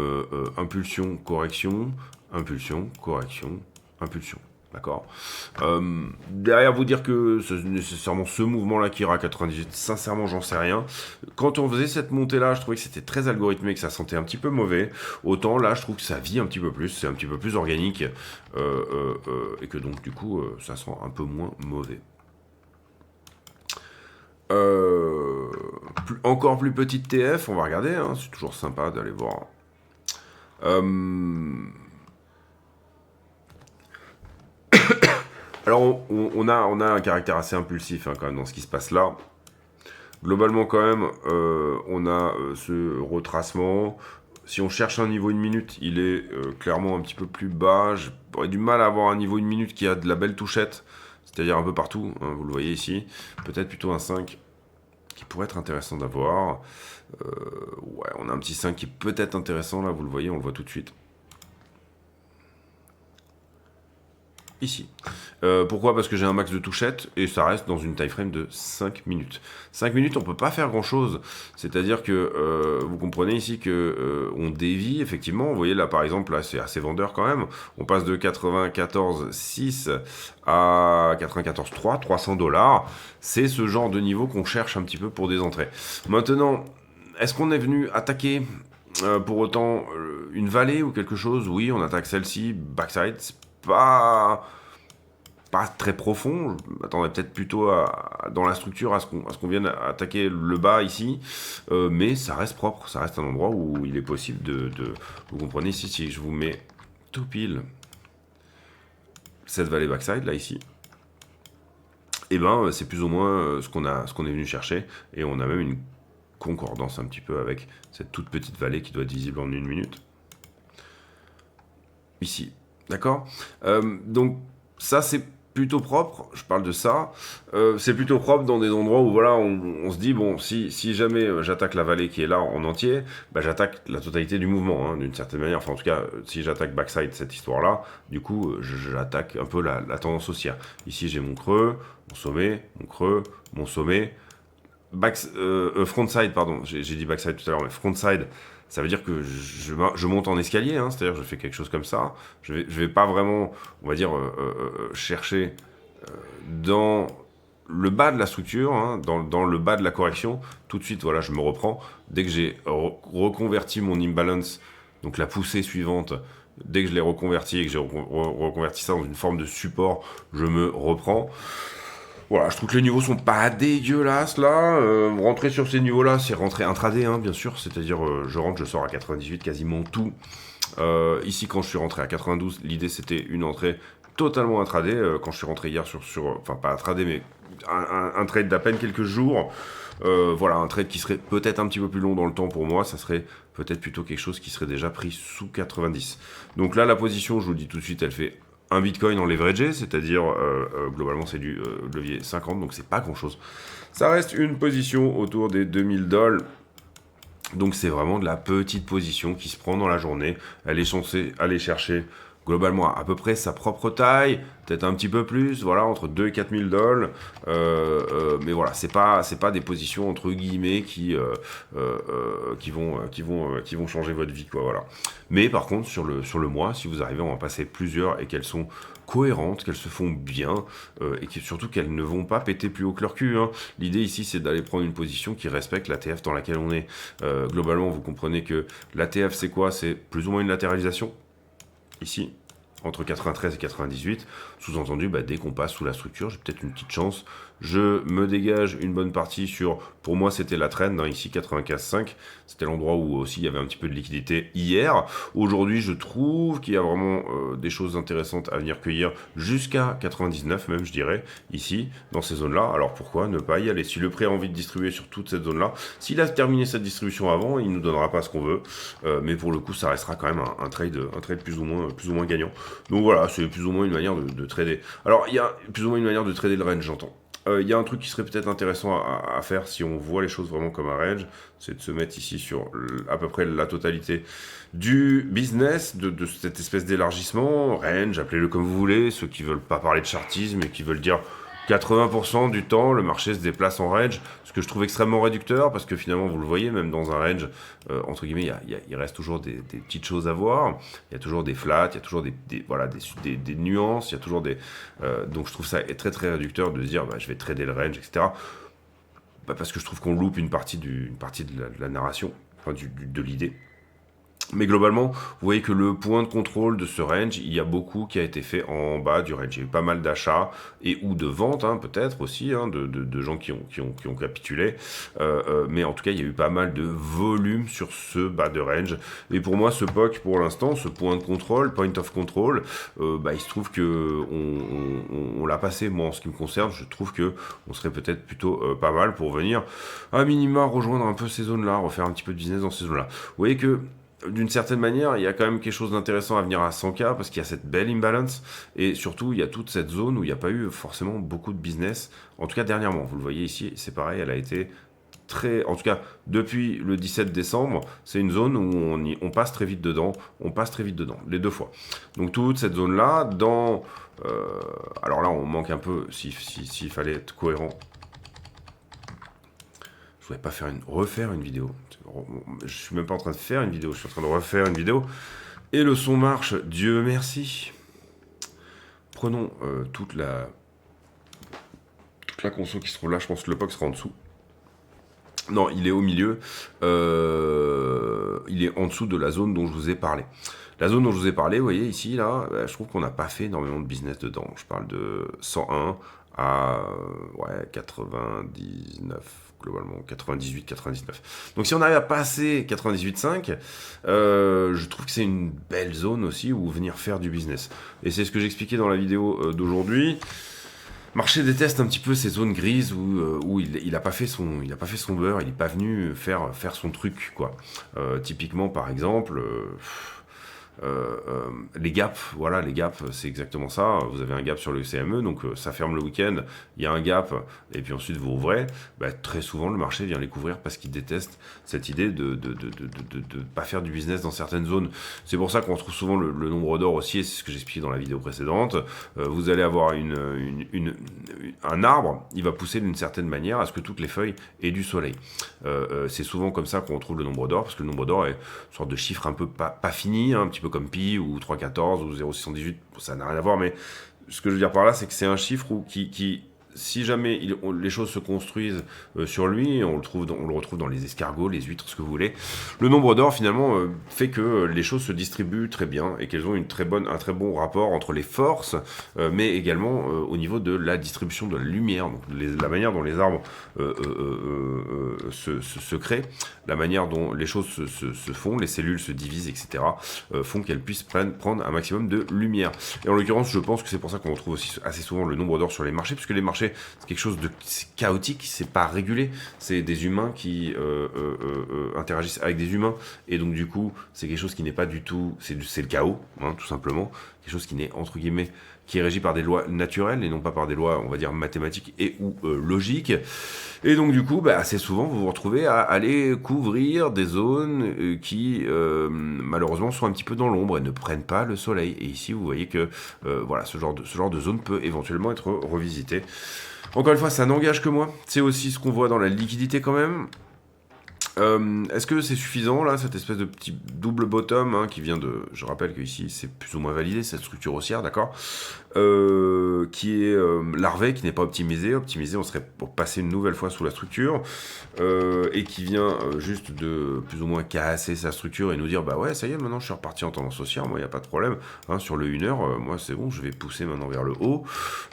impulsion, correction, impulsion, correction, impulsion. D'accord. Derrière, vous dire que c'est nécessairement ce mouvement-là qui ira à 98, sincèrement, j'en sais rien. Quand on faisait cette montée-là, je trouvais que c'était très algorithmé, que ça sentait un petit peu mauvais. Autant là, je trouve que ça vit un petit peu plus, c'est un petit peu plus organique, et que donc, du coup, ça sent un peu moins mauvais. Encore plus petite TF, on va regarder, hein, c'est toujours sympa d'aller voir. Alors, on a un caractère assez impulsif, hein, quand même dans ce qui se passe là. Globalement, quand même, on a ce retracement. Si on cherche un niveau 1 minute, il est clairement un petit peu plus bas. J'aurais du mal à avoir un niveau 1 minute qui a de la belle touchette, c'est-à-dire un peu partout, hein, vous le voyez ici. Peut-être plutôt un 5 qui pourrait être intéressant d'avoir. Ouais, on a un petit 5 qui est peut-être intéressant, là, vous le voyez, on le voit tout de suite. Ici. Pourquoi? Parce que j'ai un max de touchette et ça reste dans une time frame de 5 minutes. 5 minutes, on peut pas faire grand chose. C'est-à-dire que vous comprenez ici que on dévie, effectivement. Vous voyez là, par exemple, là, c'est assez vendeur quand même. On passe de 94,6 à 94,3, $300. C'est ce genre de niveau qu'on cherche un petit peu pour des entrées. Maintenant, est-ce qu'on est venu attaquer pour autant une vallée ou quelque chose? Oui, on attaque celle-ci, backside, c'est pas très profond. Je m'attendais peut-être plutôt dans la structure à ce qu'on vienne attaquer le bas ici, mais ça reste propre, ça reste un endroit où il est possible vous comprenez ici, si je vous mets tout pile cette vallée backside là ici, et ben c'est plus ou moins ce qu'on est venu chercher, et on a même une concordance un petit peu avec cette toute petite vallée qui doit être visible en 1 minute ici. D'accord. Donc ça c'est plutôt propre, je parle de ça, c'est plutôt propre dans des endroits où voilà, on se dit, bon, si jamais j'attaque la vallée qui est là en entier, bah, j'attaque la totalité du mouvement, hein, d'une certaine manière, enfin en tout cas, si j'attaque backside cette histoire-là, du coup, j'attaque un peu la tendance haussière. Ici j'ai mon creux, mon sommet, mon creux, mon sommet, frontside, pardon, j'ai dit backside tout à l'heure, mais frontside, ça veut dire que je monte en escalier, hein, c'est-à-dire je fais quelque chose comme ça. Je vais pas vraiment, on va dire, chercher dans le bas de la structure, hein, dans le bas de la correction. Tout de suite, voilà, je me reprends. Dès que j'ai reconverti mon imbalance, donc la poussée suivante, dès que je l'ai reconverti et que j'ai reconverti ça dans une forme de support, je me reprends. Voilà, je trouve que les niveaux sont pas dégueulasses là. Rentrer sur ces niveaux-là, c'est rentrer intraday, hein, bien sûr. C'est-à-dire, je rentre, je sors à 98, quasiment tout. Ici, quand je suis rentré à 92, l'idée c'était une entrée totalement intraday. Quand je suis rentré hier enfin pas intraday, mais un trade d'à peine quelques jours. Voilà, un trade qui serait peut-être un petit peu plus long dans le temps pour moi. Ça serait peut-être plutôt quelque chose qui serait déjà pris sous 90. Donc là, la position, je vous le dis tout de suite, elle fait un bitcoin en leveragé, c'est-à-dire globalement c'est du levier 50, donc c'est pas grand-chose. Ça reste une position autour des $2000. Donc c'est vraiment de la petite position qui se prend dans la journée. Elle est censée aller chercher globalement à peu près sa propre taille, peut-être un petit peu plus, voilà, entre 2 et 4000 $. Mais voilà, c'est pas des positions entre guillemets qui vont changer votre vie, quoi, voilà. Mais par contre, sur le mois, si vous arrivez à en passer plusieurs et qu'elles sont cohérentes, qu'elles se font bien, et surtout qu'elles ne vont pas péter plus haut que leur cul, hein. L'idée ici, c'est d'aller prendre une position qui respecte l'ATF dans laquelle on est. Globalement, vous comprenez que l'ATF, c'est quoi? C'est plus ou moins une latéralisation. Ici, entre 93 et 98, sous-entendu, dès qu'on passe sous la structure, j'ai peut-être une petite chance. Je me dégage une bonne partie sur, pour moi c'était la trend, hein, ici 95,5, c'était l'endroit où aussi il y avait un petit peu de liquidité hier. Aujourd'hui, je trouve qu'il y a vraiment des choses intéressantes à venir cueillir jusqu'à 99 même, je dirais, ici, dans ces zones-là. Alors pourquoi ne pas y aller? Si le prix a envie de distribuer sur toute cette zone-là, s'il a terminé cette distribution avant, il ne nous donnera pas ce qu'on veut, mais pour le coup, ça restera quand même un trade plus ou moins gagnant. Donc voilà, c'est plus ou moins une manière de trader. Alors, il y a plus ou moins une manière de trader le range, j'entends. Il y a un truc qui serait peut-être intéressant à faire si on voit les choses vraiment comme un range, c'est de se mettre ici sur à peu près la totalité du business, de cette espèce d'élargissement, range, appelez-le comme vous voulez, ceux qui veulent pas parler de chartisme et qui veulent dire 80% du temps, le marché se déplace en range, ce que je trouve extrêmement réducteur, parce que finalement, vous le voyez, même dans un range, entre guillemets, il reste toujours des petites choses à voir, il y a toujours des flats, il y a toujours voilà, des nuances, il y a toujours des... donc je trouve ça très très réducteur de se dire, bah, je vais trader le range, etc. Bah, parce que je trouve qu'on loupe une partie de la narration, enfin de l'idée. Mais globalement, vous voyez que le point de contrôle de ce range, il y a beaucoup qui a été fait en bas du range. Il y a eu pas mal d'achats et ou de ventes, hein, peut-être aussi, hein, de gens qui ont capitulé. Mais en tout cas, il y a eu pas mal de volume sur ce bas de range. Et pour moi, ce POC, pour l'instant, ce point de contrôle, point of control, bah, il se trouve que on l'a passé. Moi, en ce qui me concerne, je trouve que on serait peut-être plutôt pas mal pour venir à minima rejoindre un peu ces zones-là, refaire un petit peu de business dans ces zones-là. Vous voyez que d'une certaine manière, il y a quand même quelque chose d'intéressant à venir à 100K parce qu'il y a cette belle imbalance et surtout il y a toute cette zone où il n'y a pas eu forcément beaucoup de business. En tout cas dernièrement, vous le voyez ici, c'est pareil, elle a été très, en tout cas depuis le 17 décembre, c'est une zone où on passe très vite dedans, les deux fois. Donc toute cette zone là, alors là on manque un peu s'il fallait être cohérent. Je voulais pas refaire une vidéo. Je suis même pas en train de faire une vidéo, je suis en train de refaire une vidéo. Et le son marche, Dieu merci. Prenons toute la conso qui se trouve là, je pense que le POC sera en dessous. Non, il est au milieu. Il est en dessous de la zone dont je vous ai parlé. La zone dont je vous ai parlé, vous voyez ici, là, je trouve qu'on n'a pas fait énormément de business dedans. Je parle de 101 à 99, globalement, 98, 99. Donc si on arrive à passer 98,5, je trouve que c'est une belle zone aussi où venir faire du business. Et c'est ce que j'expliquais dans la vidéo d'aujourd'hui. Marché déteste un petit peu ces zones grises où il a pas fait son beurre, il n'est pas venu faire son truc, quoi. Typiquement, par exemple, les gaps, voilà, les gaps, c'est exactement ça. Vous avez un gap sur le CME, donc ça ferme le week-end, il y a un gap, et puis ensuite vous ouvrez. Bah, très souvent, le marché vient les couvrir parce qu'il déteste cette idée de pas faire du business dans certaines zones. C'est pour ça qu'on retrouve souvent le nombre d'or aussi, et c'est ce que j'expliquais dans la vidéo précédente. Vous allez avoir un arbre, il va pousser d'une certaine manière à ce que toutes les feuilles aient du soleil. C'est souvent comme ça qu'on retrouve le nombre d'or, parce que le nombre d'or est une sorte de chiffre un peu pas fini, hein, un petit peu comme pi ou 3,14 ou 0,618, ça n'a rien à voir, mais ce que je veux dire par là, c'est que c'est un chiffre qui si jamais les choses se construisent sur lui, on le retrouve dans les escargots, les huîtres, ce que vous voulez. Le nombre d'or finalement fait que les choses se distribuent très bien et qu'elles ont un très bon rapport entre les forces, mais également au niveau de la distribution de la lumière, donc la manière dont les arbres se créent, la manière dont les choses se font, les cellules se divisent, etc., font qu'elles puissent prendre un maximum de lumière. Et en l'occurrence, je pense que c'est pour ça qu'on retrouve aussi assez souvent le nombre d'or sur les marchés, puisque les marchés, c'est quelque chose de chaotique, c'est pas régulé, c'est des humains qui interagissent avec des humains, et donc du coup, c'est quelque chose qui n'est pas du tout, c'est le chaos, hein, tout simplement, quelque chose qui n'est, entre guillemets, qui est régi par des lois naturelles et non pas par des lois, on va dire, mathématiques et ou logiques. Et donc du coup, bah, assez souvent, vous vous retrouvez à aller couvrir des zones qui, malheureusement, sont un petit peu dans l'ombre et ne prennent pas le soleil. Et ici, vous voyez que voilà, ce genre de zone peut éventuellement être revisité. Encore une fois, ça n'engage que moi. C'est aussi ce qu'on voit dans la liquidité quand même. Est-ce que c'est suffisant là, cette espèce de petit double bottom hein, qui vient de, je rappelle que ici c'est plus ou moins validé cette structure haussière, d'accord, qui est larvé, qui n'est pas optimisé. Optimisé, on serait pour passer une nouvelle fois sous la structure et qui vient juste de plus ou moins casser sa structure et nous dire bah ouais ça y est maintenant je suis reparti en tendance haussière, moi il y a pas de problème hein, sur le 1 heure, moi c'est bon, je vais pousser maintenant vers le haut.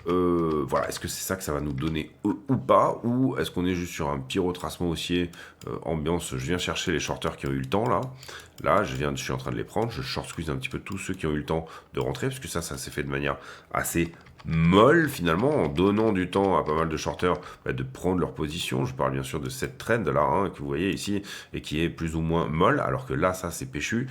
Voilà, est-ce que c'est ça que ça va nous donner ou pas, ou est-ce qu'on est juste sur un petit retracement haussier ambiance, je viens chercher les shorters qui ont eu le temps là, je suis en train de les prendre, je short squeeze un petit peu tous ceux qui ont eu le temps de rentrer, parce que ça s'est fait de manière assez molle finalement, en donnant du temps à pas mal de shorters de prendre leur position. Je parle bien sûr de cette trend là hein, que vous voyez ici, et qui est plus ou moins molle, alors que là ça c'est péchu.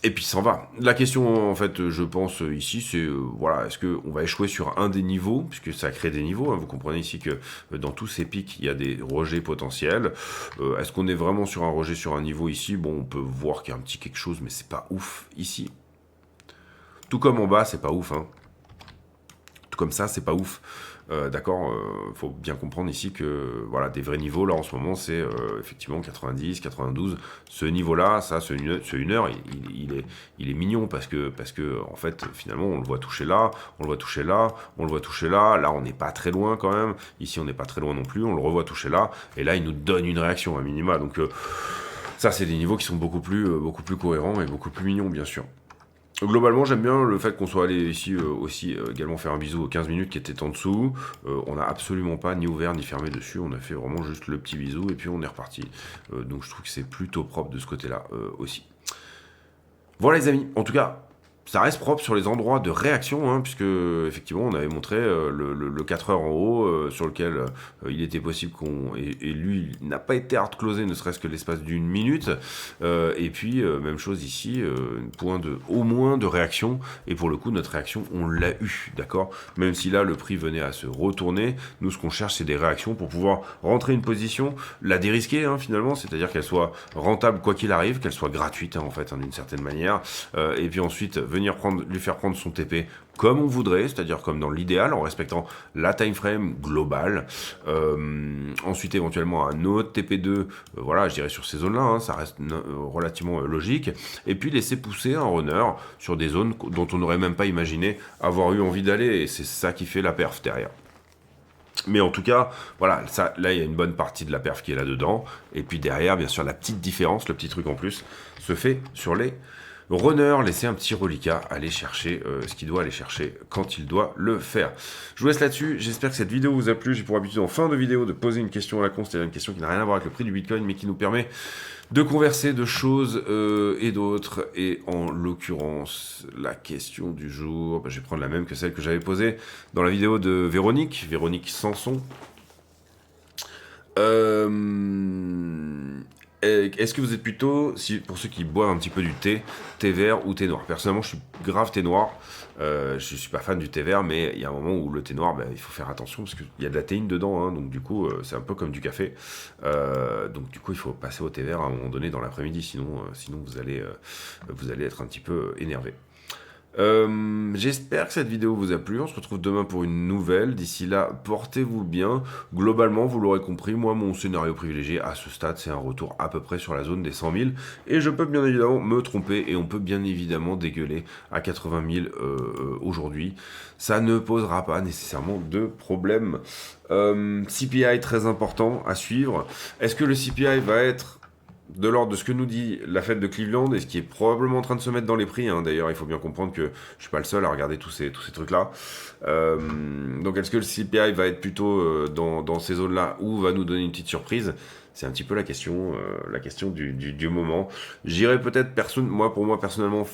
Et puis s'en va. La question, en fait, je pense ici, c'est voilà, est-ce qu'on va échouer sur un des niveaux, puisque ça crée des niveaux. Hein, vous comprenez ici que dans tous ces pics, il y a des rejets potentiels. Est-ce qu'on est vraiment sur un rejet sur un niveau ici? Bon, on peut voir qu'il y a un petit quelque chose, mais c'est pas ouf ici. Tout comme en bas, c'est pas ouf. Hein. comme ça, c'est pas ouf. D'accord, faut bien comprendre ici que voilà, des vrais niveaux là en ce moment c'est effectivement 90, 92. Ce niveau-là, ça, ce 1 heure, il est mignon parce que en fait finalement on le voit toucher là, on le voit toucher là, on le voit toucher là. Là on n'est pas très loin quand même. Ici on n'est pas très loin non plus. On le revoit toucher là et là il nous donne une réaction à minima. Donc ça c'est des niveaux qui sont beaucoup plus cohérents et beaucoup plus mignons bien sûr. Globalement, j'aime bien le fait qu'on soit allé ici aussi également faire un bisou aux 15 minutes qui était en dessous. On n'a absolument pas ni ouvert ni fermé dessus. On a fait vraiment juste le petit bisou et puis on est reparti. Donc je trouve que c'est plutôt propre de ce côté-là aussi. Voilà les amis, en tout cas, ça reste propre sur les endroits de réaction, hein, puisque effectivement on avait montré le 4 heures en haut, sur lequel il était possible qu'on... Et lui, il n'a pas été hard closé, ne serait-ce que l'espace d'1 minute. Et puis, même chose ici, point au moins de réaction. Et pour le coup, notre réaction, on l'a eu, d'accord. Même si là, le prix venait à se retourner, nous, ce qu'on cherche, c'est des réactions pour pouvoir rentrer une position, la dérisquer, hein, finalement, c'est-à-dire qu'elle soit rentable quoi qu'il arrive, qu'elle soit gratuite, hein, en fait, hein, d'une certaine manière. Et puis ensuite, venir lui faire prendre son TP comme on voudrait, c'est-à-dire comme dans l'idéal, en respectant la time frame globale. Ensuite, éventuellement, un autre TP2, voilà, je dirais sur ces zones-là, hein, ça reste relativement logique. Et puis, laisser pousser un runner sur des zones dont on n'aurait même pas imaginé avoir eu envie d'aller, et c'est ça qui fait la perf derrière. Mais en tout cas, voilà, ça, là, il y a une bonne partie de la perf qui est là-dedans. Et puis derrière, bien sûr, la petite différence, le petit truc en plus, se fait sur les runner, laisser un petit reliquat, aller chercher ce qu'il doit aller chercher quand il doit le faire. Je vous laisse là-dessus, j'espère que cette vidéo vous a plu. J'ai pour habitude en fin de vidéo de poser une question à la con, c'est-à-dire une question qui n'a rien à voir avec le prix du Bitcoin, mais qui nous permet de converser de choses et d'autres. Et en l'occurrence, la question du jour, je vais prendre la même que celle que j'avais posée dans la vidéo de Véronique Sanson. Est-ce que vous êtes plutôt, pour ceux qui boivent un petit peu du thé vert ou thé noir? Personnellement, je suis grave thé noir. Je suis pas fan du thé vert, mais il y a un moment où le thé noir, il faut faire attention parce qu'il y a de la théine dedans, hein, donc du coup, c'est un peu comme du café. Donc du coup, il faut passer au thé vert à un moment donné dans l'après-midi, sinon vous allez être un petit peu énervé. J'espère que cette vidéo vous a plu. On se retrouve demain pour une nouvelle. D'ici là, portez-vous bien. Globalement, vous l'aurez compris, moi, mon scénario privilégié à ce stade, c'est un retour à peu près sur la zone des 100 000. Et je peux bien évidemment me tromper et on peut bien évidemment dégueuler à 80 000 aujourd'hui. Ça ne posera pas nécessairement de problème. CPI très important à suivre. Est-ce que le CPI va être de l'ordre de ce que nous dit la fête de Cleveland et ce qui est probablement en train de se mettre dans les prix, hein. D'ailleurs, il faut bien comprendre que je suis pas le seul à regarder tous ces trucs-là. Donc, est-ce que le CPI va être plutôt dans ces zones-là ou va nous donner une petite surprise? C'est un petit peu la question du moment. J'irais peut-être, pour moi personnellement,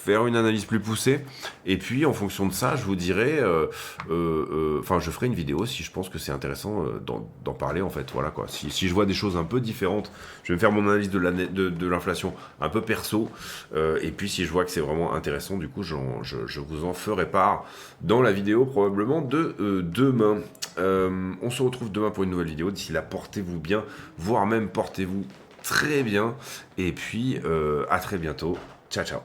faire une analyse plus poussée, et puis en fonction de ça, je vous dirai, je ferai une vidéo si je pense que c'est intéressant d'en parler en fait, voilà quoi. Si je vois des choses un peu différentes, je vais me faire mon analyse de l'inflation un peu perso, et puis si je vois que c'est vraiment intéressant, du coup, je vous en ferai part dans la vidéo probablement de demain. On se retrouve demain pour une nouvelle vidéo. D'ici là, portez-vous bien, voire même portez-vous très bien, et puis à très bientôt. Ciao, ciao.